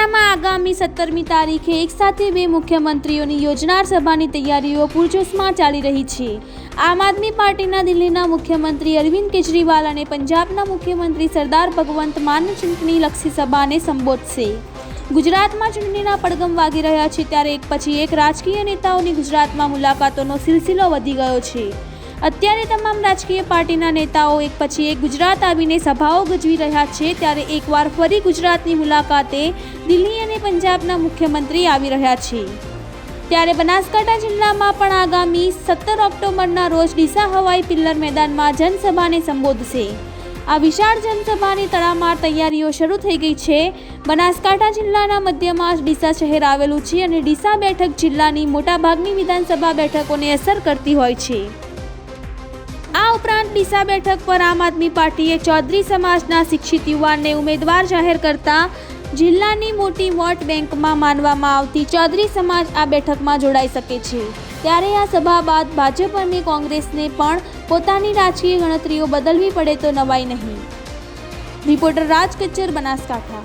ડીસામાં આગામી 17મી તારીખે એકસાથે બે મુખ્યમંત્રીઓની યોજનાર સભાની તૈયારીઓ પૂરજોશમાં ચાલી રહી છે। આમ આદમી પાર્ટીના દિલ્હીના મુખ્યમંત્રી અરવિંદ કેજરીવાલ અને પંજાબના મુખ્યમંત્રી સરદાર ભગવંત માન ચૂંટણીલક્ષી સભાને સંબોધશે। ગુજરાતમાં ચૂંટણીના પડઘમ વાગી રહ્યા છે ત્યારે એક પછી એક રાજકીય નેતાઓની ગુજરાતમાં મુલાકાતોનો સિલસિલો વધી ગયો છે। અત્યારે તમામ રાજકીય પાર્ટીના નેતાઓ એક પછી એક ગુજરાત આવીને સભાઓ ગજવી રહ્યા છે ત્યારે એકવાર ફરી ગુજરાતની મુલાકાતે દિલ્હી અને પંજાબના મુખ્યમંત્રી આવી રહ્યા છે। ત્યારે બનાસકાંઠા જિલ્લામાં પણ આગામી 17 ઓક્ટોબરના રોજ ડીસા હવાઈ પિલ્લર મેદાનમાં જનસભાને સંબોધશે। આ વિશાળ જનસભાની તડામાર તૈયારીઓ શરૂ થઈ ગઈ છે। બનાસકાંઠા જિલ્લાના મધ્યમાં ડીસા શહેર આવેલું છે અને ડીસા બેઠક જિલ્લાની મોટાભાગની વિધાનસભા બેઠકોને અસર કરતી હોય છે। આ ઉપરાંત ડીસા બેઠક પર આમ આદમી પાર્ટીએ ચૌધરી સમાજના શિક્ષિત યુવાનને ઉમેદવાર જાહેર કરતા જિલ્લાની મોટી વોટ બેંકમાં માનવામાં આવતી ચૌધરી સમાજ આ બેઠકમાં જોડાઈ શકે છે। ત્યારે આ સભા બાદ ભાજપ અને કોંગ્રેસને પણ પોતાની રાજકીય ગણતરીઓ બદલવી પડે તો નવાઈ નહીં। રિપોર્ટર રાજ કચ્ચર, બનાસકાંઠા।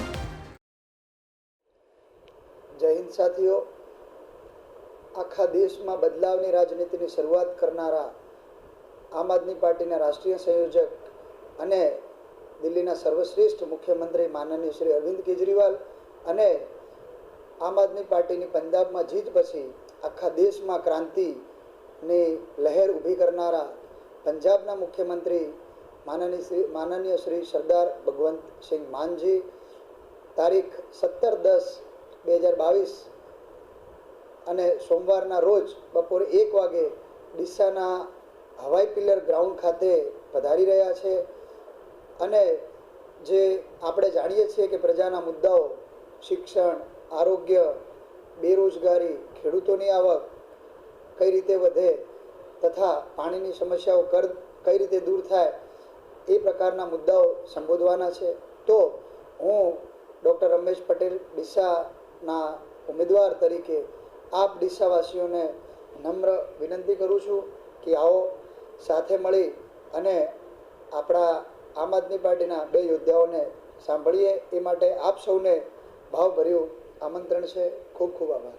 જય હિન્દ સાથીઓ। આખા દેશમાં બદલાવની રાજનીતિની શરૂઆત કરનારા આમ આદમી પાર્ટીના રાષ્ટ્રીય સંયોજક અને દિલ્હીના સર્વશ્રેષ્ઠ મુખ્યમંત્રી માનનીય શ્રી અરવિંદ કેજરીવાલ અને આમ આદમી પાર્ટીની પંજાબમાં જીત પછી આખા દેશમાં ક્રાંતિની લહેર ઊભી કરનારા પંજાબના મુખ્યમંત્રી માનનીય શ્રી સરદાર ભગવંત સિંહ માનજી તારીખ 17/10/2022 અને સોમવારના રોજ બપોરે 1 વાગે ડીસાના હવાઈ પિલ્લર ગ્રાઉન્ડ ખાતે પધારી રહ્યા છે। અને જે આપણે જાણીએ છીએ કે પ્રજાના મુદ્દાઓ શિક્ષણ, આરોગ્ય, બેરોજગારી, ખેડૂતોની આવક કઈ રીતે વધે તથા પાણીની સમસ્યાઓ કઈ રીતે દૂર થાય એ પ્રકારના મુદ્દાઓ સંબોધવાના છે। તો હું ડૉક્ટર રમેશ પટેલ ડીસાના ઉમેદવાર તરીકે આપ ડીસાવાસીઓને નમ્ર વિનંતી કરું છું કે આવો સાથે મળી અને આપણા આમ આદમી પાર્ટીના બે યોદ્ધાઓને સાંભળીએ। એ માટે આપ સૌને ભાવભર્યું આમંત્રણ છે। ખૂબ ખૂબ આભાર।